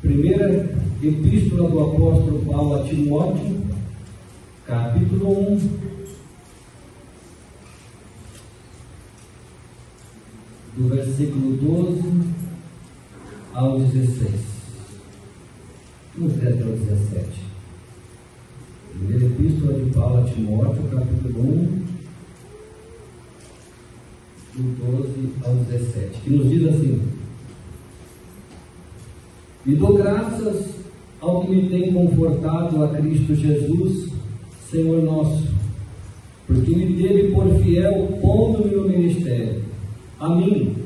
Primeira Epístola do Apóstolo Paulo a Timóteo, capítulo 1, do versículo 12 ao 16. Vamos ler até o 17. Primeira Epístola de Paulo a Timóteo, capítulo 1, do 12 ao 17, que nos diz assim: E dou graças ao que me tem confortado a Cristo Jesus, Senhor nosso, porque me teve por fiel, pondo-me no ministério, a mim,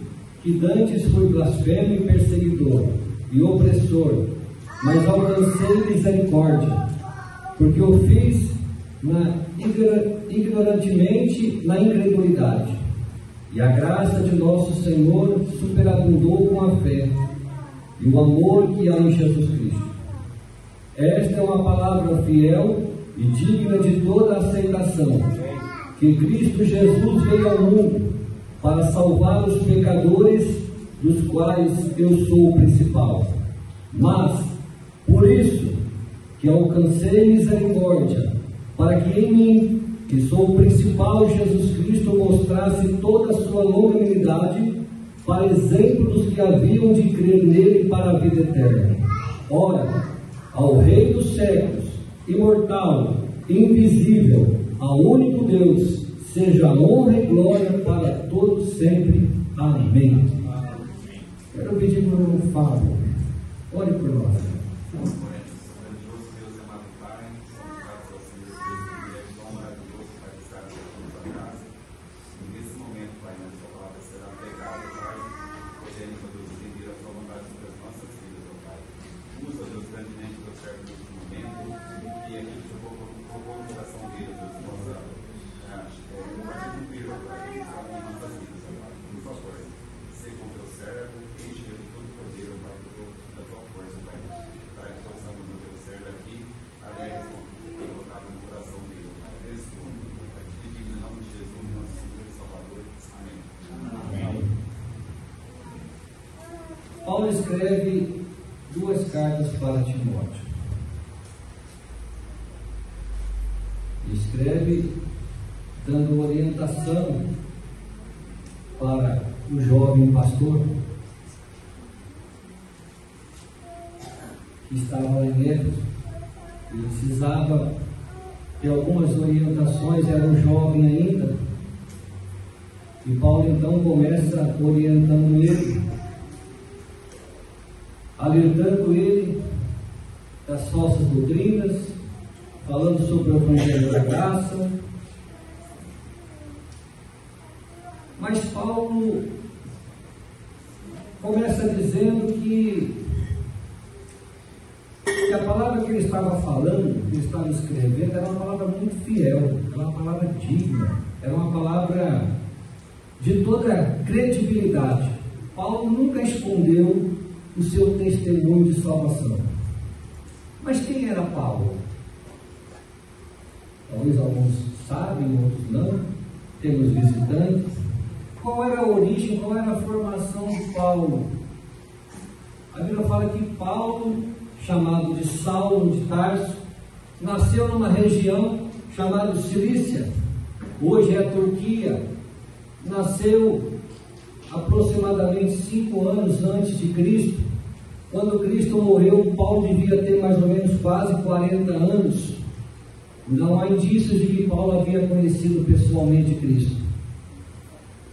que dantes fui blasfemo e perseguidor e opressor, mas alcancei misericórdia, porque o fiz ignorantemente na incredulidade, e a graça de nosso Senhor superabundou com a fé e o amor que há em Jesus Cristo. Esta é uma palavra fiel e digna de toda aceitação, que Cristo Jesus veio ao mundo para salvar os pecadores, dos quais eu sou o principal. Mas, por isso, que alcancei misericórdia, para que em mim, que sou o principal, Jesus Cristo mostrasse toda a sua longanimidade, para exemplo dos que haviam de crer nele para a vida eterna. Ora, ao Rei dos séculos, imortal, invisível, ao único Deus, seja honra e glória para todos sempre. Amém. Quero pedir para o irmão Fábio, ore por nós. Paulo escreve duas cartas para Timóteo. Escreve dando orientação para o jovem pastor que estava lá em Éfeso. Ele precisava de algumas orientações, era um jovem ainda. E Paulo então começa orientando ele, alertando ele das falsas doutrinas, falando sobre o Evangelho da Graça. Mas Paulo começa dizendo que a palavra que ele estava falando, que ele estava escrevendo, era uma palavra muito fiel, era uma palavra digna, era uma palavra de toda credibilidade. Paulo nunca escondeu o seu testemunho de salvação. Mas quem era Paulo? Talvez alguns sabem, outros não. Temos visitantes. Qual era a origem, qual era a formação de Paulo? A Bíblia fala que Paulo, chamado de Saulo de Tarso, nasceu numa região chamada Cilícia, hoje é a Turquia. Nasceu aproximadamente 5 anos antes de Cristo. Quando Cristo morreu, Paulo devia ter mais ou menos quase 40 anos. Não há indícios de que Paulo havia conhecido pessoalmente Cristo.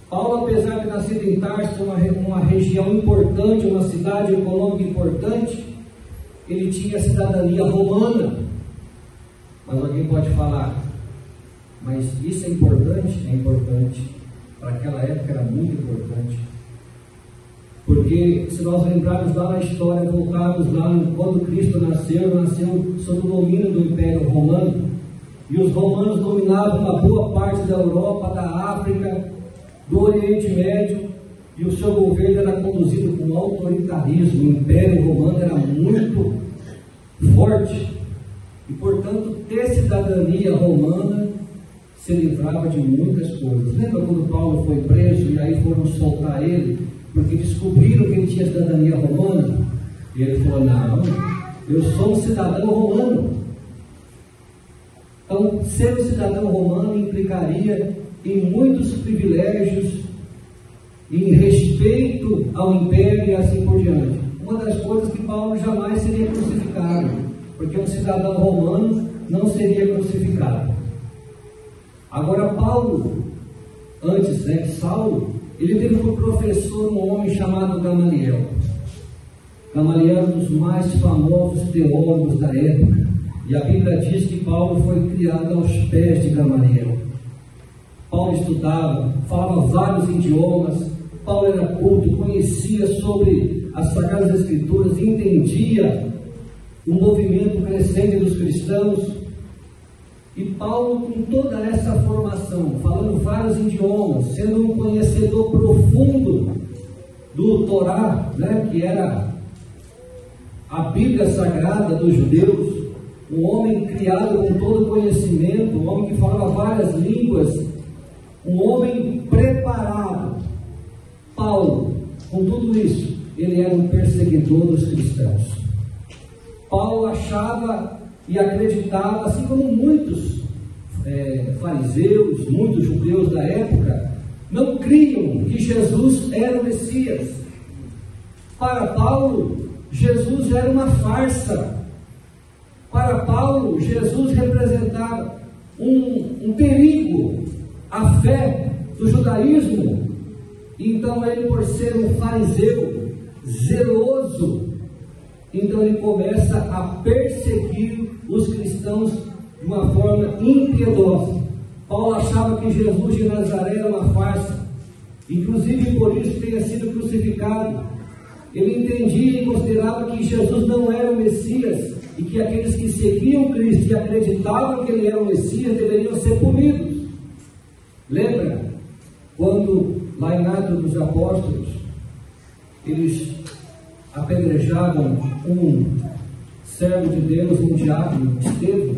Paulo, apesar de nascido em Tarso, uma região importante, uma cidade econômica importante, ele tinha cidadania romana. Mas alguém pode falar, mas isso é importante? É importante. Para aquela época era muito importante. Porque se nós lembrarmos lá na história, voltarmos lá quando Cristo nasceu sob o domínio do Império Romano, e os romanos dominavam uma boa parte da Europa, da África, do Oriente Médio, e o seu governo era conduzido com autoritarismo. O Império Romano era muito forte, e portanto ter cidadania romana se livrava de muitas coisas. Lembra quando Paulo foi preso e aí foram soltar ele, porque descobriram que ele tinha cidadania romana? Ele falou: não, eu sou um cidadão romano. Então, ser um cidadão romano implicaria em muitos privilégios, em respeito ao império e assim por diante. Uma das coisas que Paulo jamais seria crucificado, porque um cidadão romano não seria crucificado. Agora, Paulo, antes, Saulo, ele teve por professor um homem chamado Gamaliel. Gamaliel é um dos mais famosos teólogos da época, e a Bíblia diz que Paulo foi criado aos pés de Gamaliel. Paulo estudava, falava vários idiomas, Paulo era culto, conhecia sobre as Sagradas Escrituras, entendia o movimento crescente dos cristãos. E Paulo, com toda essa formação, falando vários idiomas, sendo um conhecedor profundo do Torá, que era a Bíblia Sagrada dos judeus, um homem criado com todo conhecimento, um homem que falava várias línguas, um homem preparado. Paulo, com tudo isso, ele era um perseguidor dos cristãos. Paulo achava e acreditava, assim como muitos fariseus, muitos judeus da época, não criam que Jesus era o Messias. Para Paulo, Jesus era uma farsa. Para Paulo, Jesus representava um perigo à fé do judaísmo. Então ele, por ser um fariseu zeloso, então ele começa a perseguir os cristãos de uma forma impiedosa. Paulo achava que Jesus de Nazaré era uma farsa, inclusive por isso tenha sido crucificado. Ele entendia e considerava que Jesus não era o Messias, e que aqueles que seguiam Cristo e acreditavam que ele era o Messias deveriam ser punidos. Lembra quando lá em Atos dos Apóstolos eles apedrejavam um servo de Deus, um diácono, Estevão?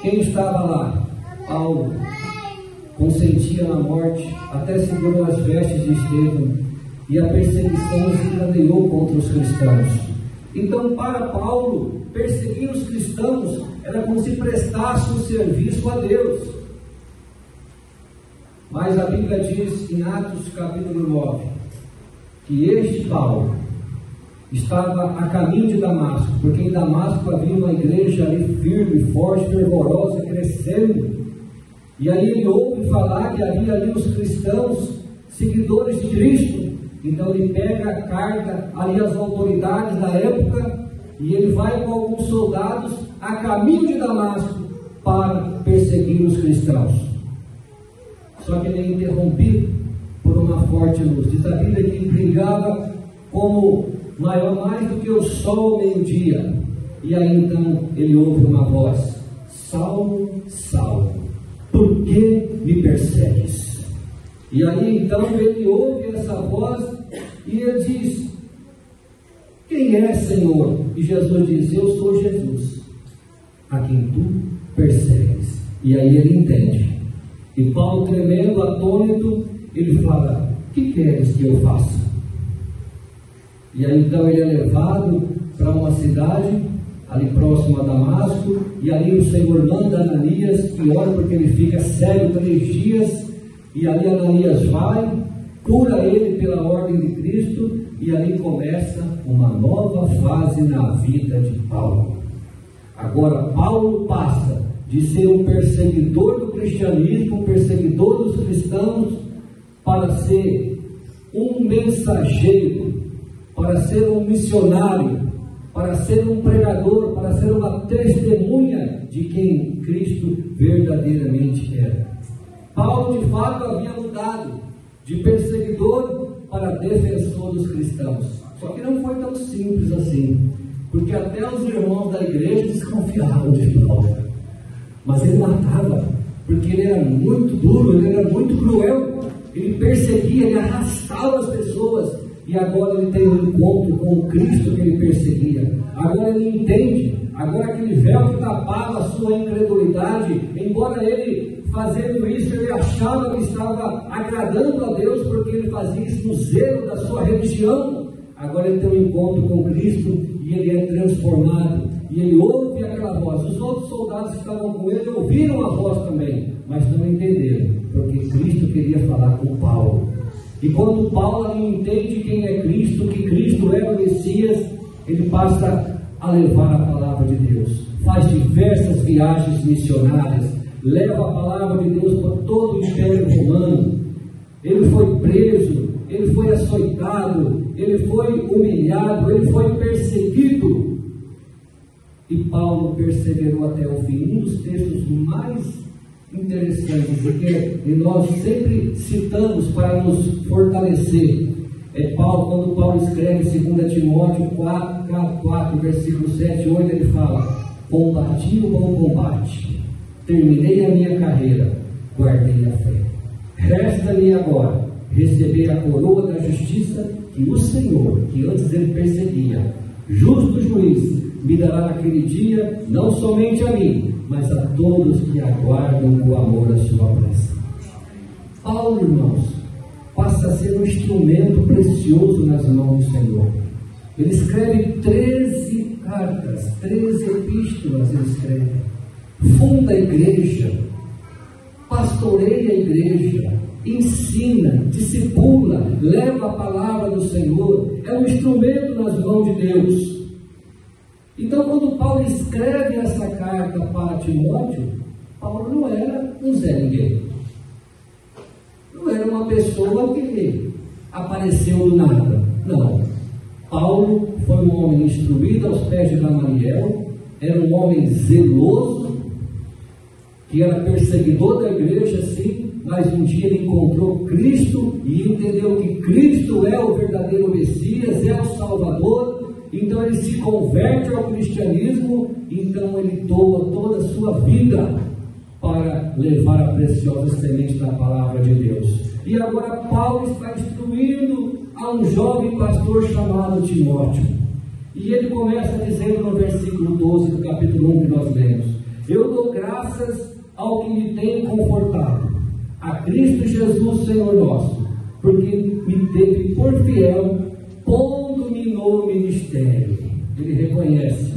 Quem estava lá? Paulo. Consentia na morte, até segurou as vestes de Estevão, e a perseguição se encadeou contra os cristãos. Então, para Paulo, perseguir os cristãos era como se prestasse um serviço a Deus. Mas a Bíblia diz em Atos capítulo 9 que este Paulo estava a caminho de Damasco, porque em Damasco havia uma igreja ali firme, forte, fervorosa, crescendo. E aí ele ouve falar que havia ali os cristãos, seguidores de Cristo. Então ele pega a carta ali às autoridades da época e ele vai com alguns soldados a caminho de Damasco para perseguir os cristãos. Só que ele é interrompido por uma forte luz. Diz a Bíblia que brilhava como mais do que o sol ao meio-dia. E aí então ele ouve uma voz: Saulo, Saulo, por que me persegues? E aí então ele ouve essa voz e ele diz: quem é, Senhor? E Jesus diz: eu sou Jesus, a quem tu persegues. E aí ele entende. E Paulo, tremendo, atônito, ele fala: o que queres que eu faça? E aí então ele é levado para uma cidade ali próximo a Damasco, e ali o Senhor manda Ananias que ora, porque ele fica cego 3 dias. E ali Ananias vai, cura ele pela ordem de Cristo, e ali começa uma nova fase na vida de Paulo. Agora Paulo passa de ser um perseguidor do cristianismo, um perseguidor dos cristãos, para ser um mensageiro, para ser um missionário, para ser um pregador, para ser uma testemunha de quem Cristo verdadeiramente era. Paulo de fato havia mudado de perseguidor para defensor dos cristãos. Só que não foi tão simples assim, porque até os irmãos da igreja desconfiavam de Paulo. Mas ele matava, porque ele era muito duro, ele era muito cruel, ele perseguia, ele arrastava as pessoas. E agora ele tem um encontro com o Cristo que ele perseguia. Agora ele entende, agora aquele véu que tapava a sua incredulidade, embora ele, fazendo isso, ele achava que estava agradando a Deus, porque ele fazia isso no zelo da sua religião. agora ele tem um encontro com Cristo e ele é transformado. E ele ouve aquela voz. Os outros soldados que estavam com ele ouviram a voz também, mas não entenderam, porque Cristo queria falar com Paulo. E quando Paulo não entende quem é Cristo, que Cristo é o Messias, ele passa a levar a palavra de Deus. Faz diversas viagens missionárias, leva a palavra de Deus para todo o Império Romano. Ele foi preso, ele foi açoitado, ele foi humilhado, ele foi perseguido. E Paulo perseverou até o fim. Um dos textos mais interessantes, e nós sempre citamos para nos fortalecer, é Paulo, quando Paulo escreve 2 Timóteo 4, versículo 7 e 8, ele fala: combati o bom combate, terminei a minha carreira, guardei a fé. Resta-me agora receber a coroa da justiça que o Senhor, que antes ele perseguia, justo juiz, me dará naquele dia, não somente a mim, mas a todos que aguardam com amor a sua pressa. Paulo, irmãos, passa a ser um instrumento precioso nas mãos do Senhor. Ele escreve 13 cartas, 13 epístolas ele escreve. Funda a igreja, pastoreia a igreja, ensina, discipula, leva a palavra do Senhor, é um instrumento nas mãos de Deus. Então, quando Paulo escreve essa carta para Timóteo, Paulo não era um Zé Ninguém, não era uma pessoa que apareceu do nada, não. Paulo foi um homem instruído aos pés de Gamaliel, era um homem zeloso, que era perseguidor da igreja, sim, mas um dia ele encontrou Cristo e entendeu que Cristo é o verdadeiro Messias, é o Salvador. Então ele se converte ao cristianismo, então ele doa toda a sua vida para levar a preciosa semente da palavra de Deus. E agora Paulo está instruindo a um jovem pastor chamado Timóteo. E ele começa dizendo no versículo 12 do capítulo 1 que nós lemos: eu dou graças ao que me tem confortado, a Cristo Jesus Senhor nosso, porque me teve por fiel, pondo-me no ministério. Ele reconhece.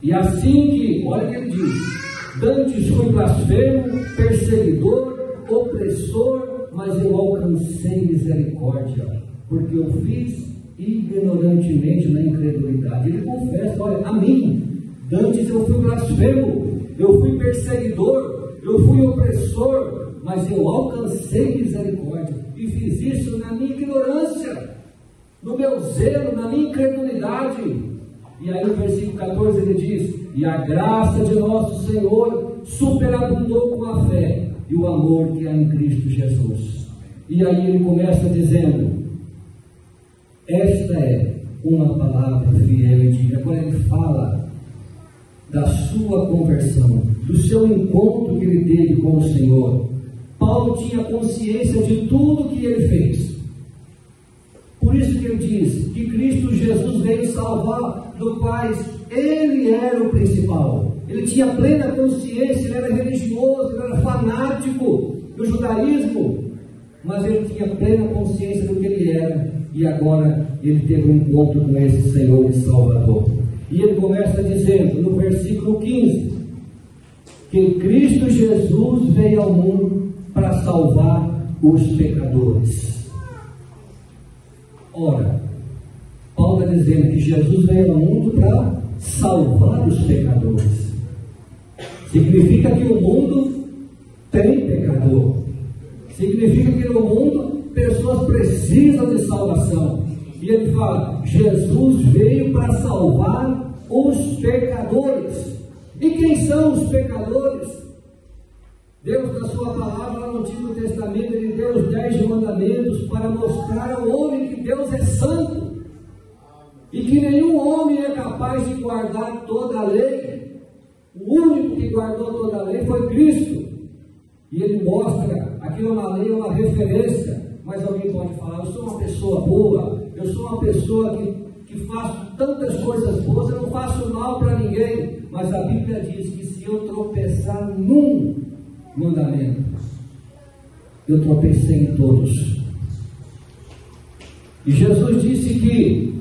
E assim que, olha o que ele diz: dantes fui blasfemo, perseguidor, opressor, mas eu alcancei misericórdia, porque eu fiz ignorantemente na incredulidade. Ele confessa: olha, a mim, dantes eu fui blasfemo, eu fui perseguidor, eu fui opressor, mas eu alcancei misericórdia, e fiz isso na minha ignorância, no meu zelo, na minha incredulidade. E aí no versículo 14 ele diz: e a graça de nosso Senhor superabundou com a fé e o amor que há em Cristo Jesus. E aí ele começa dizendo: esta é uma palavra fiel e digna. Agora ele fala da sua conversão, do seu encontro que ele teve com o Senhor. Paulo tinha consciência de tudo que ele fez. Por isso que ele diz que Cristo Jesus veio salvar, do quais ele era o principal. Ele tinha plena consciência, ele era religioso, ele era fanático do judaísmo, mas ele tinha plena consciência do que ele era, e agora ele teve um encontro com esse Senhor e Salvador. E ele começa dizendo no versículo 15 que Cristo Jesus veio ao mundo para salvar os pecadores. Ora, Paulo está dizendo que Jesus veio ao mundo para salvar os pecadores. Significa que o mundo tem pecador. Significa que no mundo pessoas precisam de salvação. E ele fala: Jesus veio para salvar os pecadores. E quem são os pecadores? Deus, na sua palavra, no Antigo Testamento, ele deu os 10 mandamentos para mostrar ao homem que Deus é santo e que nenhum homem é capaz de guardar toda a lei. O único que guardou toda a lei foi Cristo. E ele mostra, aquilo na lei é uma referência, mas alguém pode falar: eu sou uma pessoa boa, eu sou uma pessoa que faço tantas coisas boas, eu não faço mal para ninguém. Mas a Bíblia diz que se eu tropeçar num mandamento, eu tropecei em todos. E Jesus disse que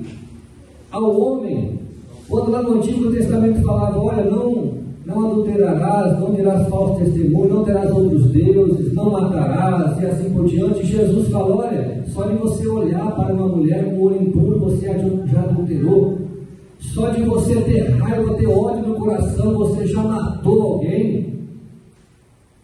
ao homem. Quando lá no Antigo Testamento falava, olha, não adulterarás, não dirás falso testemunho, não terás outros deuses, não matarás, e assim por diante, Jesus falou, olha, só de você olhar para uma mulher com o olho impuro, você já adulterou. Só de você ter raiva, ter ódio no coração, você já matou alguém.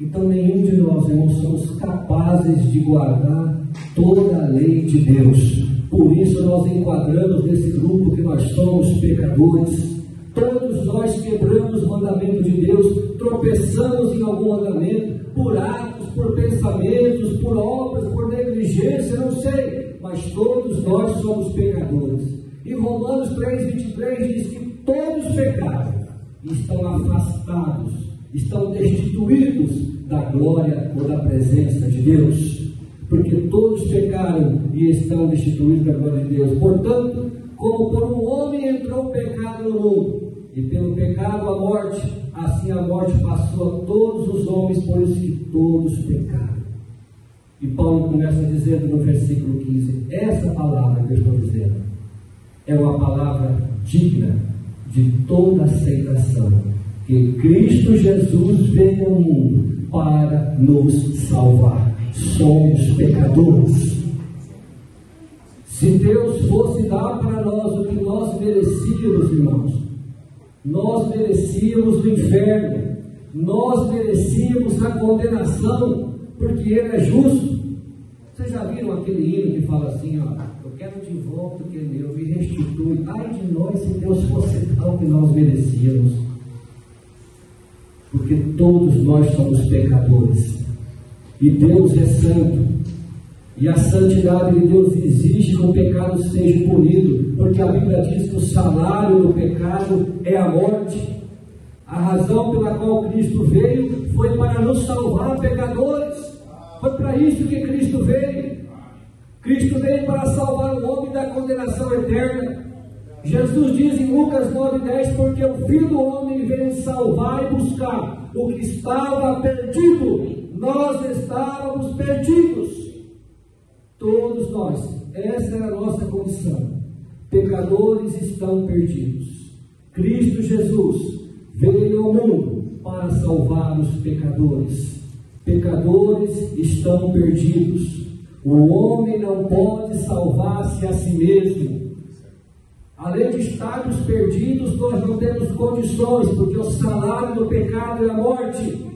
Então nenhum de nós, irmãos, somos capazes de guardar toda a lei de Deus. Por isso nós enquadramos nesse grupo que nós somos pecadores. Todos nós quebramos o mandamento de Deus, tropeçamos em algum mandamento, por atos, por pensamentos, por obras, por negligência, não sei, mas todos nós somos pecadores. E Romanos 3,23 diz que todos pecaram e estão afastados, estão destituídos da glória ou da presença de Deus, porque todos pecaram e estão destituídos da glória de Deus. Portanto, como por um homem entrou o pecado no mundo, e pelo pecado a morte, assim a morte passou a todos os homens, por isso que todos pecaram. E Paulo começa dizendo no versículo 15, essa palavra que eu estou dizendo é uma palavra digna de toda aceitação, que Cristo Jesus veio ao mundo para nos salvar. Somos pecadores. Se Deus fosse dar para nós o que nós merecíamos, irmãos, nós merecíamos o inferno, nós merecíamos a condenação, porque Ele é justo. Vocês já viram aquele hino que fala assim, ó, eu quero de volta o que é meu, me restitui. Ai de nós se Deus fosse dar o que nós merecíamos. Porque todos nós somos pecadores. E Deus é santo. E a santidade de Deus exige que o pecado seja punido. Porque a Bíblia diz que o salário do pecado é a morte. A razão pela qual Cristo veio foi para nos salvar, pecadores. Foi para isso que Cristo veio. Cristo veio para salvar o homem da condenação eterna. Jesus diz em Lucas 9,10, porque o Filho do Homem veio salvar e buscar o que estava perdido. Nós estávamos perdidos. Todos nós. Essa era a nossa condição. Pecadores estão perdidos. Cristo Jesus veio ao mundo para salvar os pecadores. Pecadores estão perdidos. O homem não pode salvar-se a si mesmo. Além de estarmos perdidos, nós não temos condições, porque o salário do pecado é a morte.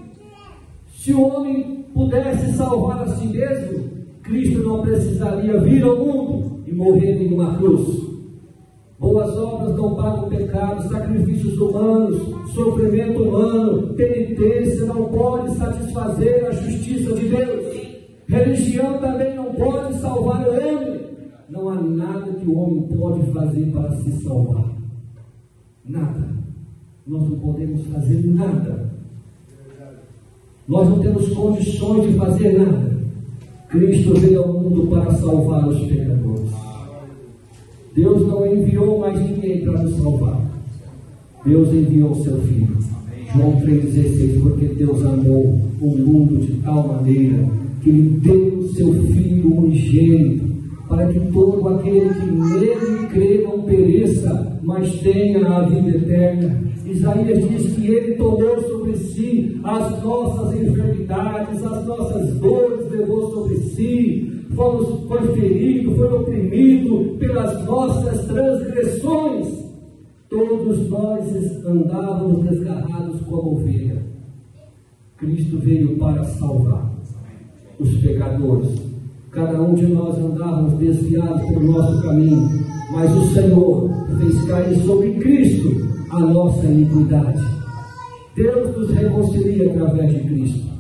Se o homem pudesse salvar a si mesmo, Cristo não precisaria vir ao mundo e morrer em uma cruz. Boas obras não pagam pecado, sacrifícios humanos, sofrimento humano, penitência não pode satisfazer a justiça de Deus. Religião também não pode salvar o homem. Não há nada que o homem pode fazer para se salvar. Nada. Nós não podemos fazer nada. Nós não temos condições de fazer nada. Cristo veio ao mundo para salvar os pecadores. Deus não enviou mais ninguém para nos salvar. Deus enviou o seu Filho. João 3,16, porque Deus amou o mundo de tal maneira que lhe deu o seu Filho unigênito, para que todo aquele que nele crê não pereça, mas tenha a vida eterna. Isaías diz que Ele tomou sobre si as nossas enfermidades, as nossas dores levou sobre si, foi ferido, foi oprimido pelas nossas transgressões. Todos nós andávamos desgarrados como ovelha. Cristo veio para salvar os pecadores. Cada um de nós andávamos desviados pelo nosso caminho, mas o Senhor fez cair sobre Cristo a nossa iniquidade. Deus nos reconcilia através de Cristo.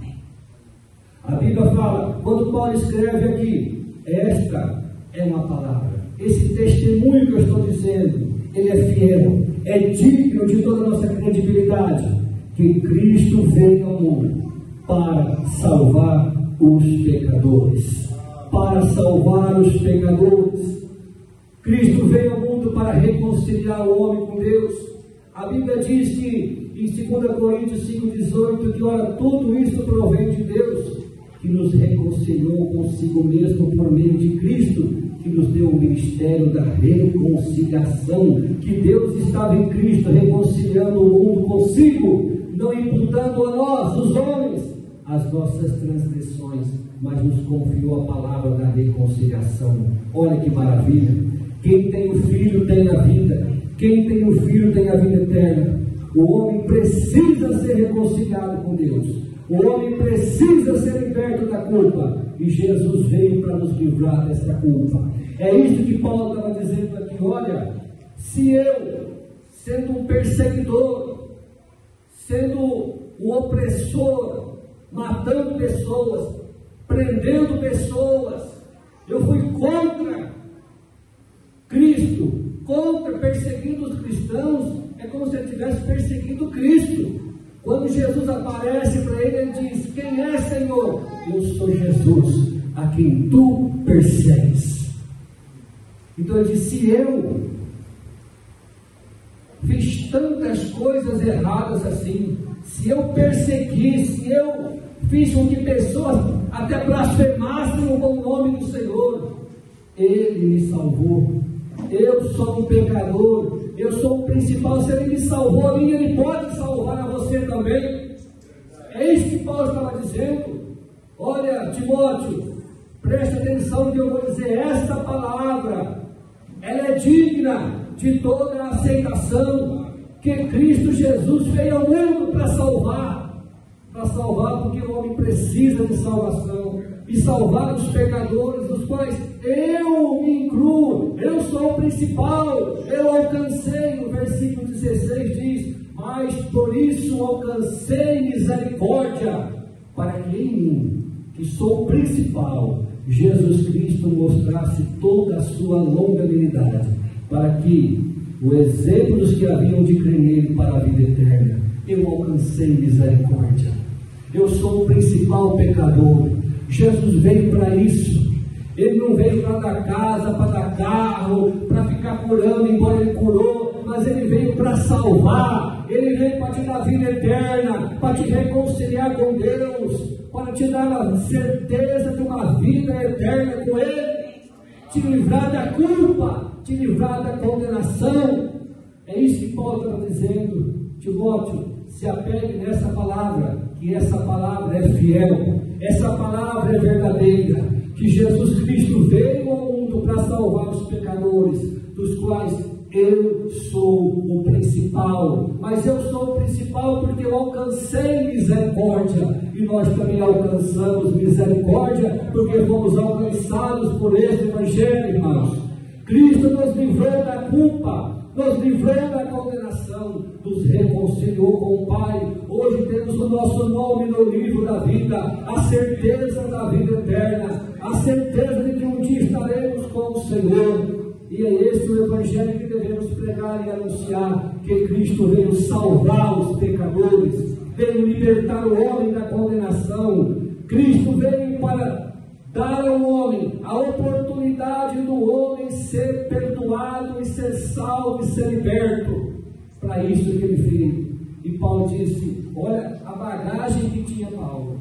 A Bíblia fala, quando Paulo escreve aqui, esta é uma palavra, esse testemunho que eu estou dizendo, ele é fiel, é digno de toda a nossa credibilidade, que Cristo veio ao mundo para salvar os pecadores. Para salvar os pecadores. Cristo veio ao mundo para reconciliar o homem com Deus. A Bíblia diz que em 2 Coríntios 5,18 que ora tudo isso provém de Deus, que nos reconciliou consigo mesmo por meio de Cristo que nos deu o ministério da reconciliação, que Deus estava em Cristo reconciliando o mundo consigo, não imputando a nós, os homens, as nossas transgressões, mas nos confiou a palavra da reconciliação. Olha que maravilha! Quem tem o Filho tem a vida, quem tem o Filho tem a vida eterna. O homem precisa ser reconciliado com Deus, o homem precisa ser liberto da culpa, e Jesus veio para nos livrar dessa culpa. É isso que Paulo estava dizendo aqui. Olha, se eu, sendo um perseguidor, sendo um opressor, matando pessoas, prendendo pessoas, eu fui contra Cristo, perseguindo os cristãos, é como se ele estivesse perseguindo Cristo. Quando Jesus aparece para ele, ele diz: quem é, Senhor? Eu sou Jesus, a quem tu persegues. Então ele diz: se eu fiz tantas coisas erradas assim, se eu persegui, se eu fiz com que pessoas até blasfemassem o bom nome do Senhor, Ele me salvou. Eu sou um pecador, eu sou o principal. Se Ele me salvou a mim, Ele pode salvar a você também. É isso que Paulo estava dizendo. Olha, Timóteo, preste atenção no que eu vou dizer. Esta palavra, ela é digna de toda a aceitação, que Cristo Jesus veio ao mundo para salvar porque o homem precisa de salvação, e salvar os pecadores, dos quais eu me incluo. Eu sou o principal, eu alcancei. No versículo 16 diz: mas por isso alcancei misericórdia, para que em mim, que sou o principal, Jesus Cristo mostrasse toda a sua longanimidade, para que o exemplo dos que haviam de crer nele para a vida eterna. Eu alcancei misericórdia. Eu sou o principal pecador. Jesus veio para isso. Ele não veio para dar casa, para dar carro, para ficar curando, embora ele curou, mas ele veio para salvar. Ele veio para te dar vida eterna, para te reconciliar com Deus, para te dar a certeza de uma vida eterna com Ele, te livrar da culpa, te livrar da condenação. É isso que Paulo estava dizendo. Timóteo, se apegue nessa palavra, que essa palavra é fiel, essa palavra é verdadeira, que Jesus Cristo veio ao mundo para salvar os pecadores, dos quais eu sou o principal. Mas eu sou o principal porque eu alcancei misericórdia, e nós também alcançamos misericórdia porque fomos alcançados por esse Evangelho, irmãos. Cristo nos livrou da culpa, nos livrou da condenação, nos reconciliou com o Pai. Hoje temos o nosso nome no livro da vida, a certeza da vida eterna, a certeza de que um dia estaremos com o Senhor. E é esse o Evangelho que devemos pregar e anunciar, que Cristo veio salvar os pecadores, veio libertar o homem da condenação. Cristo veio para dar ao homem a oportunidade do homem ser perdoado e ser salvo e ser liberto. Para isso que ele veio. E Paulo disse: olha a bagagem que tinha Paulo,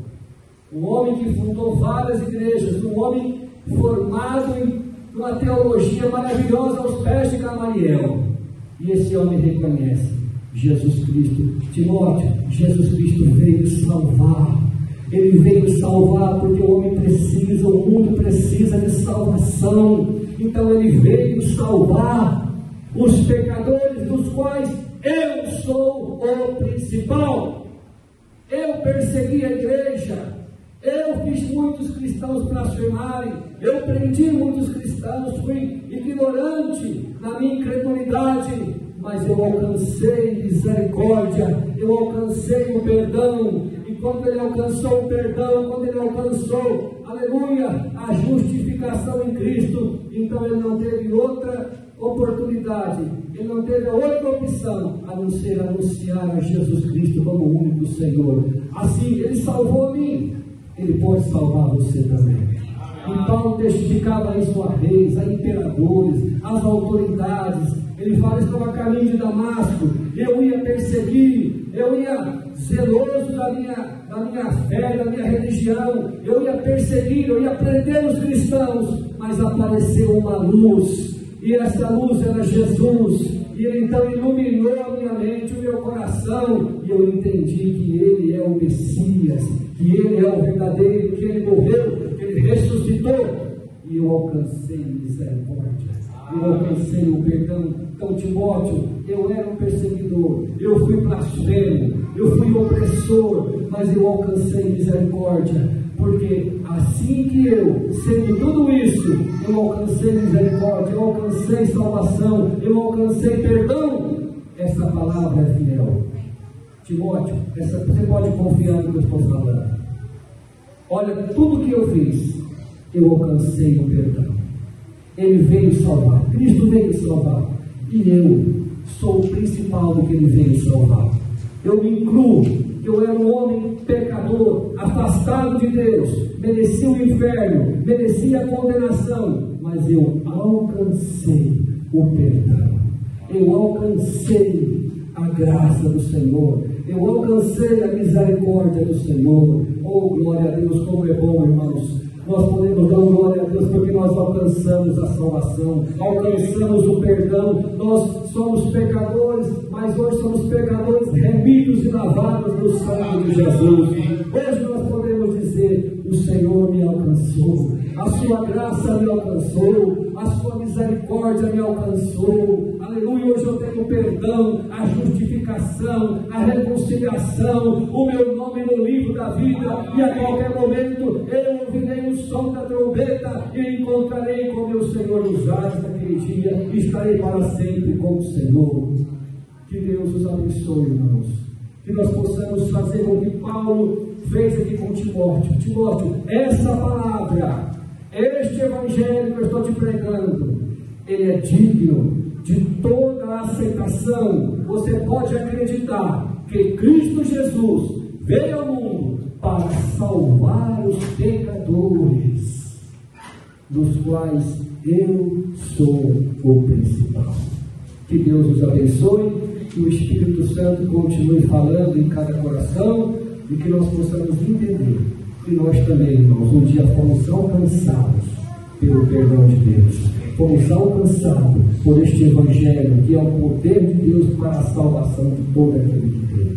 um homem que fundou várias igrejas, um homem formado em uma teologia maravilhosa aos pés de Gamaliel, e esse homem reconhece Jesus Cristo. Timóteo, Jesus Cristo veio salvar. Ele veio salvar porque o homem precisa, o mundo precisa de salvação. Então ele veio salvar os pecadores, dos quais eu sou o principal. Eu persegui a igreja, eu fiz muitos cristãos blasfemarem, eu prendi muitos cristãos, fui ignorante na minha incredulidade, mas eu alcancei misericórdia, eu alcancei o perdão. E quando ele alcançou o perdão, quando ele alcançou, aleluia, a justificação em Cristo, então ele não teve outra oportunidade, ele não teve outra opção a não ser anunciar a Jesus Cristo como o único Senhor. Assim, ele salvou a mim, ele pode salvar você também. E Paulo testificava isso a reis, a imperadores, às autoridades. Ele fala: estou a caminho de Damasco, eu ia perseguir, eu ia zeloso da minha fé, da minha religião, eu ia perseguir, eu ia prender os cristãos, mas apareceu uma luz, e essa luz era Jesus, e ele então iluminou a minha mente, o meu coração, e eu entendi que ele é o Messias, que ele é o verdadeiro, que ele morreu, que ele ressuscitou, e eu alcancei misericórdia, eu alcancei o perdão. Então, Timóteo, eu era um perseguidor, eu fui blasfemo, eu fui opressor, mas eu alcancei misericórdia, porque assim que eu, sendo tudo isso, eu alcancei misericórdia, eu alcancei salvação, eu alcancei perdão. Essa palavra é fiel. Timóteo, você pode confiar no que eu estou falando. Olha, tudo que eu fiz, eu alcancei o perdão. Ele veio salvar, Cristo veio salvar, e eu sou o principal do que ele veio salvar. Eu me incluo, eu era um homem pecador, afastado de Deus, merecia o inferno, merecia a condenação, mas eu alcancei o perdão, eu alcancei a graça do Senhor, eu alcancei a misericórdia do Senhor. Oh, glória a Deus, como é bom, irmãos. Nós podemos dar glória a Deus porque nós alcançamos a salvação, alcançamos o perdão. Nós somos pecadores, mas hoje somos pecadores remidos e lavados no sangue de Jesus. Hoje nós podemos dizer: o Senhor me alcançou, a sua graça me alcançou, a sua misericórdia me alcançou. Aleluia, hoje eu tenho o perdão, a justificação, a reconciliação, o meu nome no livro da vida, e a qualquer momento eu ouvirei o som da trombeta e encontrarei com meu Senhor nos ares naquele dia, e estarei para sempre com o Senhor. Que Deus os abençoe, irmãos, que nós possamos fazer o que Paulo fez aqui com Timóteo. Timóteo, essa palavra, este evangelho que eu estou te pregando, ele é digno de toda a aceitação. Você pode acreditar que Cristo Jesus veio ao mundo para salvar os pecadores, dos quais eu sou o principal. Que Deus os abençoe, que o Espírito Santo continue falando em cada coração, e que nós possamos entender que nós também, irmãos, um dia fomos alcançados pelo perdão de Deus, fomos alcançados por este Evangelho, que é o poder de Deus para a salvação de todo aquele que crê.